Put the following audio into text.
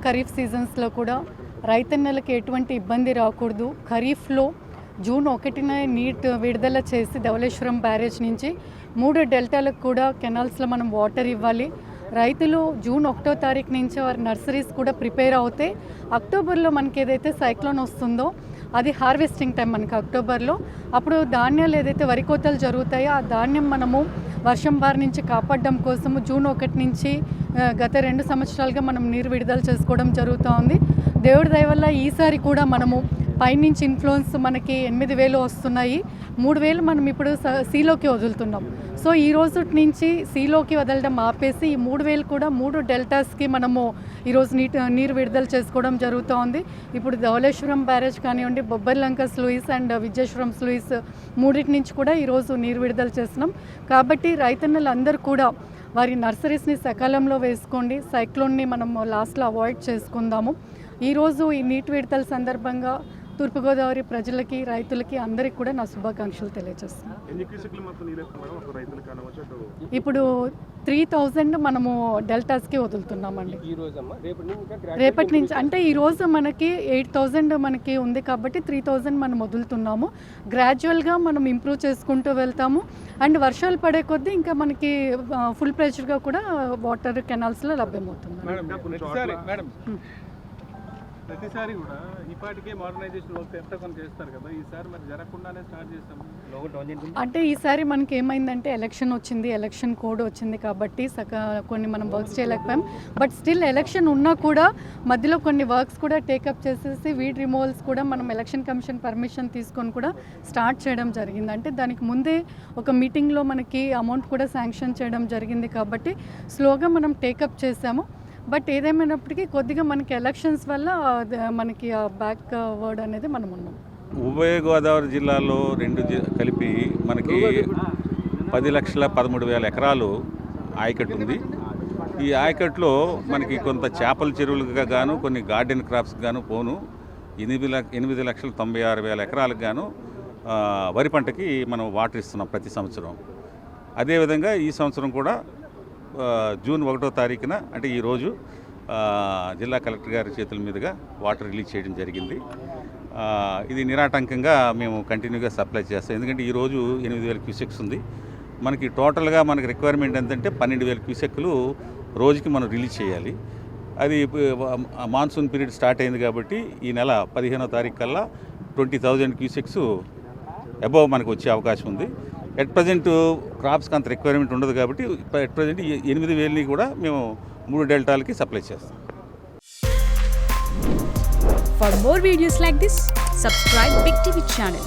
ఖరీఫ్ సీజన్స్లో కూడా రైతన్నలకు ఎటువంటి ఇబ్బంది రాకూడదు. ఖరీఫ్లో జూన్ 1న నీట్ విడుదల చేసి ధవళేశ్వరం బ్యారేజ్ నుంచి 3 డెల్టాలకు కూడా కెనాల్స్లో మనం వాటర్ ఇవ్వాలి. రైతులు జూన్ 1వ తారీఖు నుంచి వారి నర్సరీస్ కూడా ప్రిపేర్ అవుతాయి. అక్టోబర్లో మనకి ఏదైతే సైక్లోన్ వస్తుందో అది హార్వెస్టింగ్ టైం మనకి అక్టోబర్లో. అప్పుడు ధాన్యాలు ఏదైతే వరి కోతలు జరుగుతాయో ఆ ధాన్యం మనము వర్షం బారి నుంచి కాపాడడం కోసము జూన్ 1 నుంచి గత 2 సంవత్సరాలుగా మనం నీరు విడుదల చేసుకోవడం జరుగుతూ ఉంది. దేవుడి దయ వల్ల ఈసారి కూడా మనము పైనుంచి ఇన్ఫ్లుయెన్స్ మనకి 8,000 వస్తున్నాయి. 3,000 మనం ఇప్పుడు సీలోకి వదులుతున్నాం. సో ఈ రోజు నుంచి సీలోకి వదలడం ఆపేసి ఈ 3,000 కూడా 3 డెల్టాస్కి మనము ఈరోజు నీరు విడుదల చేసుకోవడం జరుగుతూ ఉంది. ఇప్పుడు ధవళేశ్వరం బ్యారేజ్ కానివ్వండి, Bobbarlanka sluice and Vijayeswaram sluice మూడింటి నుంచి కూడా ఈరోజు నీరు విడుదల చేస్తున్నాం. కాబట్టి రైతన్నలందరూ కూడా వారి నర్సరీస్ని సకాలంలో వేసుకోండి. సైక్లోన్ని మనం లాస్ట్లో అవాయిడ్ చేసుకుందాము. ఈరోజు ఈ నీటి విడుదల సందర్భంగా తూర్పుగోదావరి ప్రజలకి, రైతులకి అందరికీ కూడా నా శుభాకాంక్షలు తెలియజేస్తున్నాను. ఇప్పుడు 3,000 మనము డెల్టాస్కి వదులుతున్నామండి. రేపటి నుంచి అంటే ఈరోజు మనకి 8,000 మనకి ఉంది కాబట్టి 3,000 మనం వదులుతున్నాము. గ్రాడ్యువల్గా మనం ఇంప్రూవ్ చేసుకుంటూ వెళ్తాము. అండ్ వర్షాలు పడే కొద్దీ ఇంకా మనకి ఫుల్ ప్రెషర్గా కూడా వాటర్ కెనాల్స్లో లభ్యమవుతుంది. ప్రతిసారి కూడా ఈపాటికే మోడర్నైజేషన్ వర్క్ ఎంత కొంత చేస్తారు కదా, ఈసారి మరి జరగకుండానే స్టార్ట్ చేస్తాము. అంటే ఈసారి మనకి ఏమైందంటే ఎలక్షన్ వచ్చింది, ఎలక్షన్ కోడ్ వచ్చింది కాబట్టి కొన్ని మనం వర్క్స్ చేయలేకపోయాం. బట్ స్టిల్ ఎలక్షన్ ఉన్నా కూడా మధ్యలో కొన్ని వర్క్స్ కూడా టేకప్ చేసేసి వీడ్ రిమూవల్స్ కూడా మనం ఎలక్షన్ కమిషన్ పర్మిషన్ తీసుకొని కూడా స్టార్ట్ చేయడం జరిగింది. అంటే దానికి ముందే ఒక మీటింగ్లో మనకి అమౌంట్ కూడా శాంక్షన్ చేయడం జరిగింది కాబట్టి స్లోగా మనం టేకప్ చేసాము. బట్ ఏదేమైనప్పటికీ కొద్దిగా మనకి ఎలక్షన్స్ వల్ల మనకి బ్యాక్ వర్డ్ అనేది మనం ఉన్నాం. ఉభయ గోదావరి జిల్లాలో 2 కలిపి మనకి 10,13,000 ఎకరాలు ఆయకట్టు ఉంది. ఈ ఆయకట్టులో మనకి కొంత చేపల చెరువులుగా గాను, కొన్ని గార్డెన్ క్రాప్స్ గాను పోను 8,96,000 ఎకరాలకు గాను వరి పంటకి మనం వాటర్ ఇస్తున్నాం ప్రతి సంవత్సరం. అదేవిధంగా ఈ సంవత్సరం కూడా జూన్ 1వ తారీఖున అంటే ఈరోజు జిల్లా కలెక్టర్ గారి చేతుల మీదుగా వాటర్ రిలీజ్ చేయడం జరిగింది. ఇది నిరాటంకంగా మేము కంటిన్యూగా సప్లై చేస్తాం. ఎందుకంటే ఈరోజు 8,000 క్యూసెక్స్ ఉంది. మనకి టోటల్గా మనకి రిక్వైర్మెంట్ ఎంతంటే 12,000 క్యూసెక్లు రోజుకి మనం రిలీజ్ చేయాలి. అది మాన్సూన్ పీరియడ్ స్టార్ట్ అయింది కాబట్టి ఈ నెల 15వ తారీఖు కల్లా 20,000 క్యూసెక్స్ అబవ్ మనకు వచ్చే అవకాశం ఉంది. ఎట్ ప్రజెంట్ క్రాప్స్కి అంత రిక్వైర్మెంట్ ఉండదు కాబట్టి ఎట్ ప్రజెంట్ 8,000ని కూడా మేము 3 డెల్టాలకి సప్లై చేస్తాం. For more videos like this, subscribe Big TV channel.